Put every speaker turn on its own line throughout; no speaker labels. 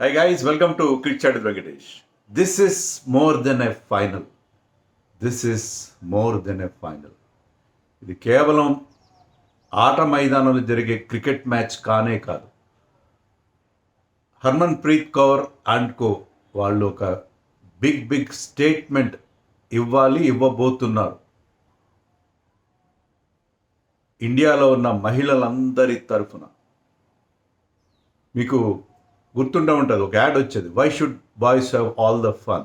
Hi guys, welcome to Cricket Chat with Venkatesh. This is more than a final. This is more than a final. ఇది కేవలం ఆట మైదానంలో జరిగే cricket match కానే కాదు. Harman Preet Kaur and co వాళ్ళు ఒక బిగ్ స్టేట్మెంట్ ఇవ్వబోతున్నారు. ఇండియాలో ఉన్న మహిళలందరి తరఫున. మీకు గుర్తుండే ఉంటుంది, ఒక యాడ్ వచ్చేది, why should boys have all the fun.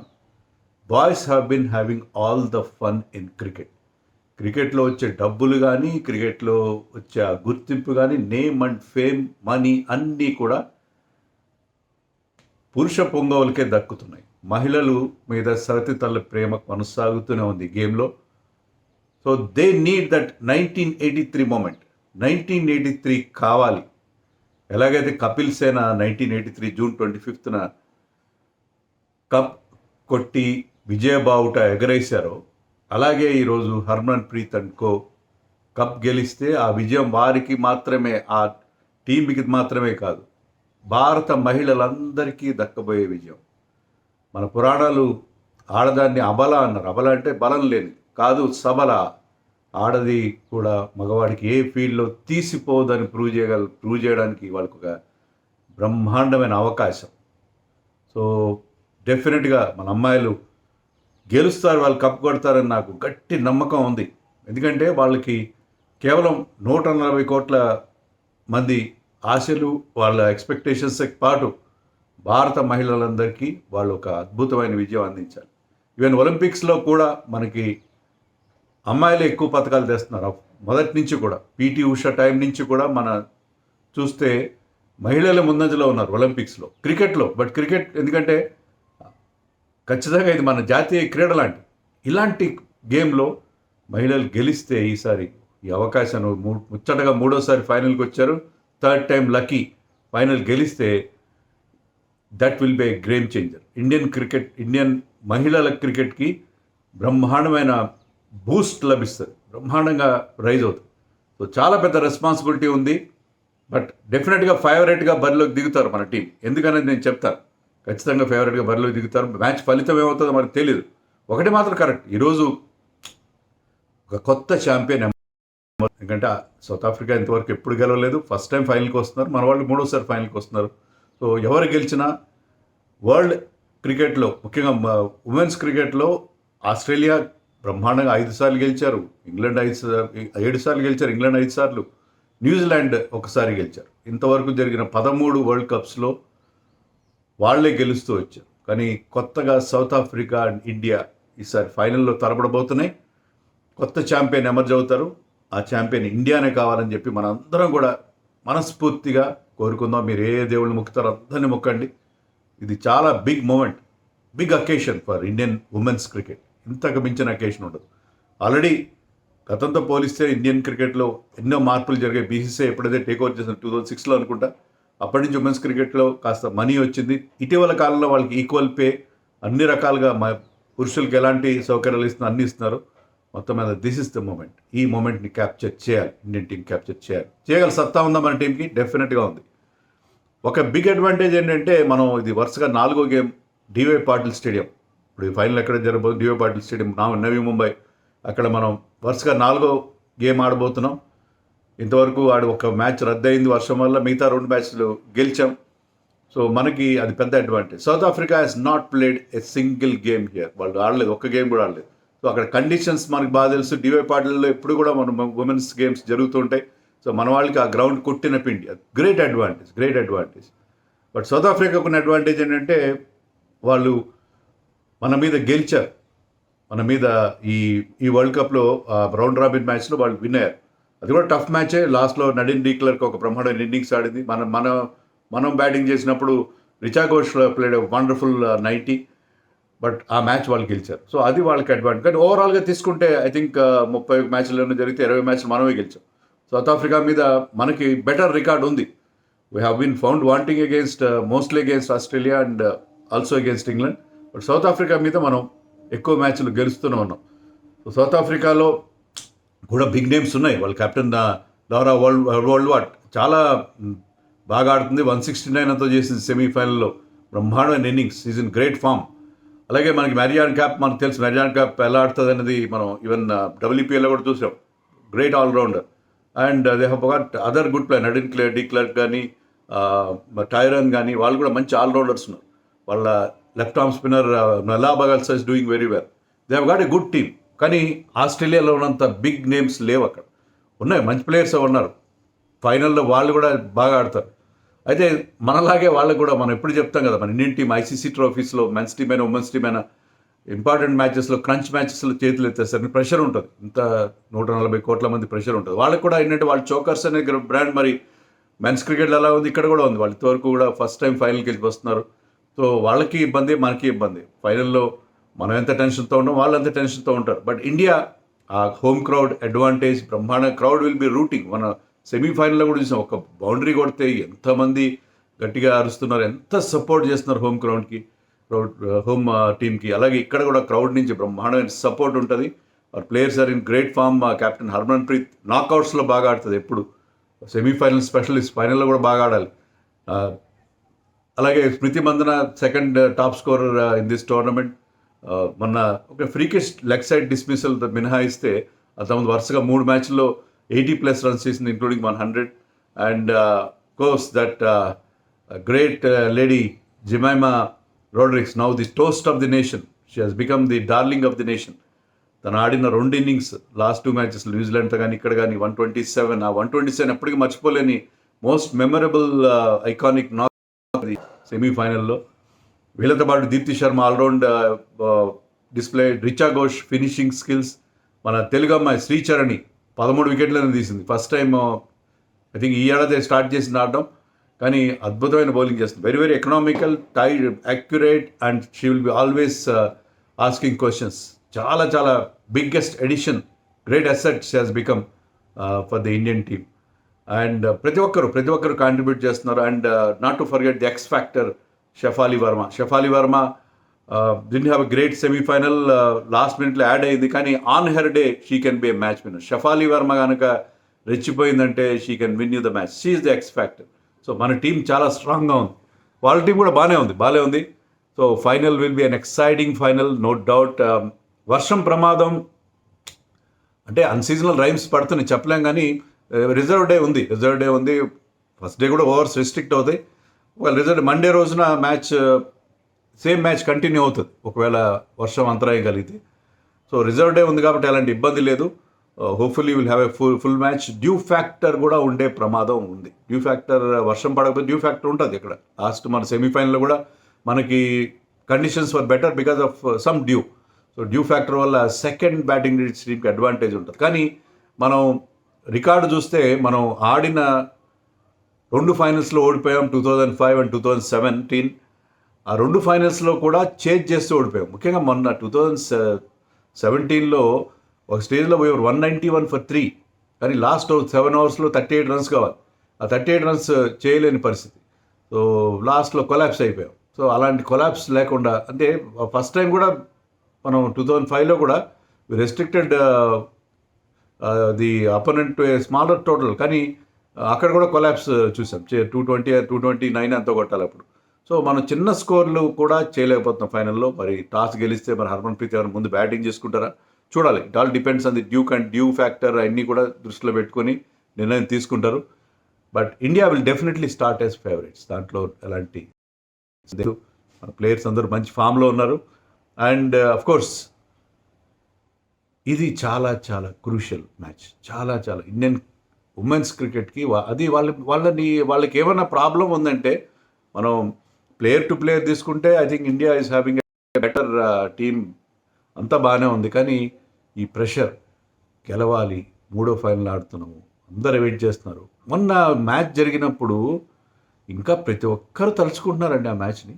Boys have been having all the fun in cricket. క్రికెట్లో వచ్చే డబ్బులు కానీ, క్రికెట్లో వచ్చే ఆ గుర్తింపు కానీ, నేమ్ అండ్ ఫేమ్, మనీ అన్నీ కూడా పురుష పొంగవులకే దక్కుతున్నాయి. మహిళలు మీద సరతి తల్లి ప్రేమ కొనసాగుతూనే ఉంది గేమ్లో. So they need that 1983 moment. 1983 కావాలి. ఎలాగైతే కపిల్ సేన 1983 జూన్ 25న కప్ కొట్టి విజయబావుట ఎగరేశారో, అలాగే ఈరోజు Harman Preet and co cup గెలిస్తే ఆ విజయం వారికి మాత్రమే, ఆ టీంకి మాత్రమే కాదు, భారత మహిళలందరికీ దక్కబోయే విజయం. మన పురాణాలు ఆడదాన్ని అబల అన్నారు. అబల అంటే బలం లేనిది కాదు, సబల. ఆడది కూడా మగవాడికి ఏ ఫీల్డ్లో తీసిపోదని ప్రూవ్ చేయడానికి వాళ్ళకు ఒక బ్రహ్మాండమైన అవకాశం. సో డెఫినెట్గా మన అమ్మాయిలు గెలుస్తారు, వాళ్ళు కప్ కొడతారని నాకు గట్టి నమ్మకం ఉంది. ఎందుకంటే వాళ్ళకి కేవలం 140 కోట్ల మంది ఆశలు, వాళ్ళ ఎక్స్పెక్టేషన్స్కి పాటు భారత మహిళలందరికీ వాళ్ళు ఒక అద్భుతమైన విజయం అందించాలి. ఈవెన్ ఒలింపిక్స్లో కూడా మనకి అమ్మాయిలు ఎక్కువ పథకాలు తెస్తున్నారు. మొదటి నుంచి కూడా పీటీ ఉషా టైం నుంచి కూడా మన చూస్తే మహిళల ముందంజలో ఉన్నారు ఒలింపిక్స్లో, క్రికెట్లో. బట్ క్రికెట్ ఎందుకంటే ఖచ్చితంగా ఇది మన జాతీయ క్రీడ లాంటి, ఇలాంటి గేమ్లో మహిళలు గెలిస్తే ఈసారి ఈ అవకాశాన్ని ముచ్చటగా మూడోసారి ఫైనల్కి వచ్చారు. థర్డ్ టైం లక్కీ ఫైనల్ గెలిస్తే that will be A game changer. Indian మహిళల క్రికెట్కి బ్రహ్మాండమైన బూస్ట్ లభిస్తుంది, బ్రహ్మాండంగా రైజ్ అవుతుంది. సో చాలా పెద్ద రెస్పాన్సిబిలిటీ ఉంది. బట్ డెఫినెట్గా ఫేవరెట్గా బరిలోకి దిగుతారు మన టీం. ఎందుకనేది నేను చెప్తాను. ఖచ్చితంగా ఫేవరెట్గా బరిలోకి దిగుతారు. మ్యాచ్ ఫలితం ఏమవుతుందో మనకు తెలియదు. ఒకటి మాత్రం కరెక్ట్, ఈరోజు ఒక కొత్త ఛాంపియన్. ఎందుకంటే సౌత్ ఆఫ్రికా ఇంతవరకు ఎప్పుడు గెలవలేదు, ఫస్ట్ టైం ఫైనల్కి వస్తున్నారు. మన వాళ్ళు మూడోసారి ఫైనల్కి వస్తున్నారు. సో ఎవరు గెలిచినా వరల్డ్ క్రికెట్లో, ముఖ్యంగా ఉమెన్స్ క్రికెట్లో ఆస్ట్రేలియా బ్రహ్మాండంగా 5 సార్లు గెలిచారు, ఇంగ్లాండ్ 7 సార్లు గెలిచారు, ఇంగ్లాండ్ 5 సార్లు, న్యూజిలాండ్ ఒకసారి గెలిచారు. ఇంతవరకు జరిగిన 13 వరల్డ్ కప్స్లో వాళ్లే గెలుస్తూ వచ్చారు. కానీ కొత్తగా సౌత్ ఆఫ్రికా అండ్ ఇండియా ఈసారి ఫైనల్లో తలపడబోతున్నాయి. కొత్త ఛాంపియన్ ఎమర్జ్ అవుతారు. ఆ ఛాంపియన్ ఇండియానే కావాలని చెప్పి మనందరం కూడా మనస్ఫూర్తిగా కోరుకుందాం. మీరు ఏ దేవుళ్ళు మొక్కుతారో అందరినీ మొక్కండి. ఇది చాలా big moment, big occasion for Indian women's cricket. ఇంతకు మించిన అకేషన్ ఉండదు. ఆల్రెడీ గతంతో పోలిస్తే ఇండియన్ క్రికెట్లో ఎన్నో మార్పులు జరిగాయి. బీసీసీఐ ఎప్పుడైతే టేక్ ఓవర్ చేసిన 2006లో అనుకుంటా, అప్పటి నుంచి ఉమెన్స్ క్రికెట్లో కాస్త మనీ వచ్చింది. ఇటీవల కాలంలో వాళ్ళకి ఈక్వల్ పే, అన్ని రకాలుగా పురుషులకి ఎలాంటి సౌకర్యాలు ఇస్తున్నారు అన్నీ ఇస్తున్నారు. మొత్తం మీద దిస్ ఇస్ ద మూమెంట్. ఈ మూమెంట్ని క్యాప్చర్ చేయాలి, ఇండియన్ టీం క్యాప్చర్ చేయాలి. చేయగల సత్తా ఉందా మన టీంకి? డెఫినెట్గా ఉంది. ఒక బిగ్ అడ్వాంటేజ్ ఏంటంటే, మనం ఇది వరుసగా 4వ గేమ్ డివై పాటిల్ స్టేడియం. ఇప్పుడు ఈ ఫైనల్ ఎక్కడ జరగబోతుంది? డివై పాటిల్ స్టేడియం, నవీ ముంబై. అక్కడ మనం వరుసగా 4వ గేమ్ ఆడబోతున్నాం. ఇంతవరకు ఒక మ్యాచ్ రద్దయింది వర్షం వల్ల, మిగతా 2 మ్యాచ్లు గెలిచాం. సో మనకి అది పెద్ద advantage. South Africa has not played a single game here. వాళ్ళు ఆడలేదు, ఒక్క గేమ్ కూడా ఆడలేదు. సో అక్కడ కండిషన్స్ మనకు బాగా తెలుసు. డివై పాటిల్లో ఎప్పుడు కూడా మన ఉమెన్స్ గేమ్స్ జరుగుతుంటాయి. సో మన వాళ్ళకి ఆ గ్రౌండ్ కొట్టిన పిండి, గ్రేట్ అడ్వాంటేజ్. బట్ సౌత్ ఆఫ్రికాకు ఉన్న అడ్వాంటేజ్ ఏంటంటే, వాళ్ళు మన మీద గెలిచారు. మన మీద ఈ వరల్డ్ కప్లో రౌండ్ రాబిన్ మ్యాచ్లో వాళ్ళు విన్ అయ్యారు. అది కూడా టఫ్ మ్యాచే. లాస్ట్లో నడిన్ డీక్లర్క్ ఒక బ్రహ్మాండమైన ఇన్నింగ్స్ ఆడింది. మనం బ్యాటింగ్ చేసినప్పుడు Richa Ghosh played wonderful 90. But ఆ మ్యాచ్ వాళ్ళు గెలిచారు. సో అది వాళ్ళకి అడ్వాంటేజ్. కానీ ఓవరాల్గా తీసుకుంటే ఐ థింక్ 30 మ్యాచ్లలో జరిగితే 20 మ్యాచ్లు మనమే గెలిచాం. సౌత్ ఆఫ్రికా మీద మనకి బెటర్ రికార్డ్ ఉంది. We have been found wanting mostly against Australia and also against England. But South Africa మీద మనం ఎక్కువ మ్యాచ్లు గెలుస్తూనే ఉన్నాం. సో సౌత్ ఆఫ్రికాలో కూడా బిగ్ నేమ్స్ ఉన్నాయి. వాళ్ళ కెప్టెన్ లారా వరల్డ్ వాట్ చాలా బాగా ఆడుతుంది. 169 అంతా చేసింది సెమీఫైనల్లో. బ్రహ్మాండమైన innings, is in great form. అలాగే మనకి మ్యారియాన్ క్యాప్, మనకు తెలుసు మ్యారియాన్ క్యాప్ ఎలా ఆడుతుంది అనేది మనం ఈవెన్ డబ్ల్యూపీఎల్లో కూడా చూసాం. Great allrounder. And they have got other good player, Nadine de Klerk కానీ టైరన్ కానీ, వాళ్ళు కూడా మంచి ఆల్రౌండర్స్ ఉన్నారు. వాళ్ళ లెఫ్ట్ ఆర్మ్ స్పిన్నర్ నల్లా బగల్సా is doing very well. They have got a good team. కానీ ఆస్ట్రేలియాలో ఉన్నంత బిగ్ నేమ్స్ లేవు అక్కడ. ఉన్నాయి, మంచి ప్లేయర్స్ ఉన్నారు. ఫైనల్లో వాళ్ళు కూడా బాగా ఆడతారు. అయితే మనలాగే వాళ్ళకు కూడా మనం ఎప్పుడు చెప్తాం కదా, మన ఇండియన్ టీం ఐసీసీ ట్రోఫీస్లో మెన్స్ టీమ్ అయినా ఉమెన్స్ టీమ్ అయినా ఇంపార్టెంట్ మ్యాచెస్లో, క్రంచ్ మ్యాచెస్లో చేతులు ఎత్తేస్తారు. ప్రెషర్ ఉంటుంది, ఇంత 140 కోట్ల మంది ప్రెషర్ ఉంటుంది. వాళ్ళకి కూడా ఏంటంటే వాళ్ళు చోకర్స్ అనే బ్రాండ్ మరి మెన్స్ క్రికెట్లో ఎలా ఉంది, ఇక్కడ కూడా ఉంది. వాళ్ళు ఇంతవరకు కూడా ఫస్ట్ టైం ఫైనల్కి వెళ్ళి వస్తున్నారు. సో వాళ్ళకి ఇబ్బంది, మనకి ఇబ్బంది. ఫైనల్లో మనం ఎంత టెన్షన్తో ఉన్నాం, వాళ్ళు ఎంత టెన్షన్తో ఉంటారు. బట్ ఇండియా ఆ home crowd advantage, Brahmanda crowd will be routing. మన సెమీఫైనల్లో కూడా చూసాం, ఒక బౌండరీ కొడితే ఎంతమంది గట్టిగా అరుస్తున్నారు, ఎంత సపోర్ట్ చేస్తున్నారు హోమ్ టీమ్కి. అలాగే ఇక్కడ కూడా క్రౌడ్ నుంచి బ్రహ్మాండమైన సపోర్ట్ ఉంటుంది. Our players are in great form. Captain Harmanpreet నాక్అవుట్స్లో బాగా ఆడుతుంది ఎప్పుడు. సెమీఫైనల్ స్పెషలిస్ట్, ఫైనల్లో కూడా బాగా ఆడాలి. అలాగే Smriti Mandhana second top scorer in this tournament. మొన్న ఒక ఫ్రీకెస్ట్ లెగ్ సైడ్ డిస్మిసల్ మినహాయిస్తే అంతకుముందు వరుసగా 3 మ్యాచ్ల్లో 80+ రన్స్ చేసింది, including 100. And course that great lady Jemimah Rodrigues, now the toast of the nation. She has become the darling of the nation. తను ఆడిన 2 ఇన్నింగ్స్, లాస్ట్ 2 మ్యాచెస్ న్యూజిలాండ్తో కానీ ఇక్కడ కానీ 127. ఆ 127 ఎప్పటికీ మర్చిపోలేని మోస్ట్ మెమరబుల్ ఐకానిక్ నాక్ సెమీఫైనల్లో. వీళ్ళతో పాటు Deepti Sharma all round display, Richa Ghosh finishing skills, మన తెలుగు అమ్మాయి శ్రీచరణి 13 వికెట్లను తీసింది. ఫస్ట్ టైం ఐ థింక్ ఈ ఏడాది స్టార్ట్ చేసింది ఆడడం, కానీ అద్భుతమైన బౌలింగ్ చేస్తుంది. Very very economical, tight, accurate, and she will be always asking questions. చాలా చాలా biggest edition, great assets has become for the Indian team. And ప్రతి ఒక్కరు కాంట్రిబ్యూట్ చేస్తున్నారు. And not to forget the X factor Shafali Verma didn't have a great semi-final, last మినిట్లో యాడ్ అయింది, కానీ on her day she can be a match winner. Shafali Verma కనుక రెచ్చిపోయిందంటే she can win you the match. She is the X factor. So మన team చాలా స్ట్రాంగ్గా ఉంది, వాళ్ళ టీం కూడా బాగానే ఉంది. So final will be an exciting final, no doubt. వర్షం ప్రమాదం అంటే అన్సీజనల్ రైమ్స్ పడుతున్నాయి చెప్పలేం, కానీ రిజర్వ్ డే ఉంది. ఫస్ట్ డే కూడా ఓవర్స్ రెస్ట్రిక్ట్ అవుతాయి. ఒకవేళ రిజర్వ్ మండే రోజున సేమ్ మ్యాచ్ కంటిన్యూ అవుతుంది ఒకవేళ వర్షం అంతరాయం కలిగితే. సో రిజర్వ్ డే ఉంది కాబట్టి అలాంటి ఇబ్బంది లేదు. Hopefully will have a full match. Dew factor కూడా ఉండే ప్రమాదం ఉంది. డ్యూ ఫ్యాక్టర్, వర్షం పడకపోతే డ్యూ ఫ్యాక్టర్ ఉంటుంది ఇక్కడ. లాస్ట్ మన సెమీఫైనల్లో కూడా మనకి conditions were better because of some due. So dew factor వల్ల సెకండ్ బ్యాటింగ్ టీమ్కి అడ్వాంటేజ్ ఉంటుంది. కానీ మనం రికార్డు చూస్తే మనం ఆడిన 2 ఫైనల్స్లో ఓడిపోయాం, 2005 అండ్ 2017. ఆ 2 ఫైనల్స్లో కూడా చేజ్ చేస్తూ ఓడిపోయాం. ముఖ్యంగా మొన్న 2017లో ఒక స్టేజ్లో పోయారు 191 for 3, కానీ లాస్ట్ 7 ఓవర్స్లో 38 రన్స్ కావాలి. ఆ 38 రన్స్ చేయలేని పరిస్థితి. సో లాస్ట్లో కొలాప్స్ అయిపోయాం. సో అలాంటి కొలాప్స్ లేకుండా, అంటే ఫస్ట్ టైం కూడా మనం 2005లో కూడా restricted the opponent to a smaller total, కానీ అక్కడ కూడా కొలాప్స్ చూసాం. 220 229 అంతా కొట్టాలి అప్పుడు. సో మనం చిన్న స్కోర్లు కూడా చేయలేకపోతున్నాం ఫైనల్లో. మరి టాస్ గెలిస్తే మరి హర్మన్ ప్రీత్ ఎవరు ముందు బ్యాటింగ్ చేసుకుంటారా చూడాలి. It all depends on the dew factor అన్నీ కూడా దృష్టిలో పెట్టుకొని నిర్ణయం తీసుకుంటారు. But India will definitely start as favourites. దాంట్లో ఎలాంటి, మన ప్లేయర్స్ అందరూ మంచి ఫామ్లో ఉన్నారు. అండ్ అఫ్ కోర్స్ ఇది చాలా చాలా క్రూషియల్ మ్యాచ్. చాలా ఇండియన్ ఉమెన్స్ క్రికెట్కి. అది వాళ్ళకి ఏమైనా ప్రాబ్లం ఉందంటే, మనం ప్లేయర్ టు ప్లేయర్ తీసుకుంటే I think India is having a better team, అంతా బాగానే ఉంది. కానీ ఈ ప్రెషర్, గెలవాలి, 3వ ఫైనల్ ఆడుతున్నాము, అందరూ వెయిట్ చేస్తున్నారు. మొన్న మ్యాచ్ జరిగినప్పుడు ఇంకా ప్రతి ఒక్కరు తలుచుకుంటున్నారండి ఆ మ్యాచ్ని.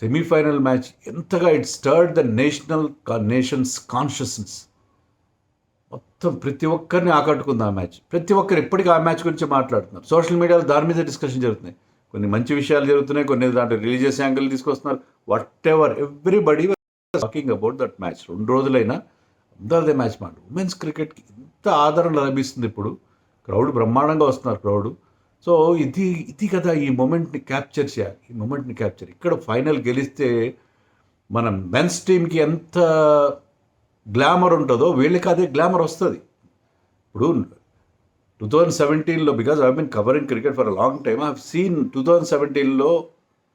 సెమీఫైనల్ మ్యాచ్ ఎంతగా ఇట్ స్టర్డ్ ద నేషన్స్ కాన్షియస్నెస్. మొత్తం ప్రతి ఒక్కరిని ఆకట్టుకుంది ఆ మ్యాచ్. ప్రతి ఒక్కరు ఇప్పటికీ ఆ మ్యాచ్ గురించి మాట్లాడుతున్నారు. సోషల్ మీడియాలో దాని మీద డిస్కషన్ జరుగుతున్నాయి. కొన్ని మంచి విషయాలు జరుగుతున్నాయి, కొన్ని దాంట్లో రిలీజియస్ యాంగిల్ తీసుకొస్తున్నారు. What ever, everybody talking about that match. 2 రోజులైనా అందరిదే మ్యాచ్ మాట. ఉమెన్స్ క్రికెట్కి ఇంత ఆదరణ లభిస్తుంది ఇప్పుడు. క్రౌడ్ బ్రహ్మాండంగా వస్తున్నారు క్రౌడ్. సో ఇది కదా ఈ మూమెంట్ని క్యాప్చర్ చేయాలి. ఈ మూమెంట్ని క్యాప్చర్ ఇక్కడ ఫైనల్ గెలిస్తే మన మెన్స్ టీమ్కి ఎంత గ్లామర్ ఉంటుందో వీళ్ళకి అదే గ్లామర్ వస్తుంది. ఇప్పుడు 2017లో because I been covering cricket for a long time, I have seen 2017లో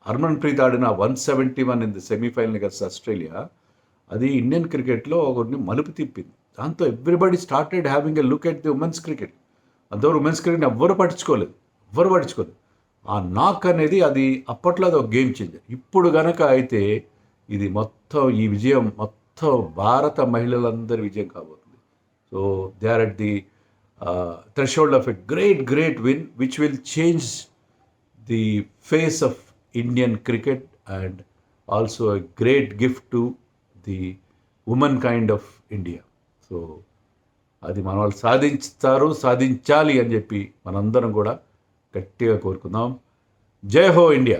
హర్మన్ప్రీత్ ఆడిన 171 in the semifinal against Australia. అది ఇండియన్ క్రికెట్లో ఒకరిని మలుపు తిప్పింది. దాంతో everybody started having a look at the women's cricket. అంతవరకు ఉమెన్స్ క్రికెట్ని ఎవ్వరు పట్టించుకోలేదు. ఆ నాక్ అనేది అది అప్పట్లో అది ఒక గేమ్ చేంజర్. ఇప్పుడు గనక అయితే ఇది మొత్తం ఈ విజయం మొత్తం భారత మహిళలందరి విజయం కాబోతుంది. So they are at the threshold of a great win which will change the face of Indian cricket and also a great gift to the womankind of India. So అది మన వాళ్ళు సాధించాలి అని చెప్పి మనందరం కూడా గట్టిగా కోరుకుందాం. జై హో ఇండియా.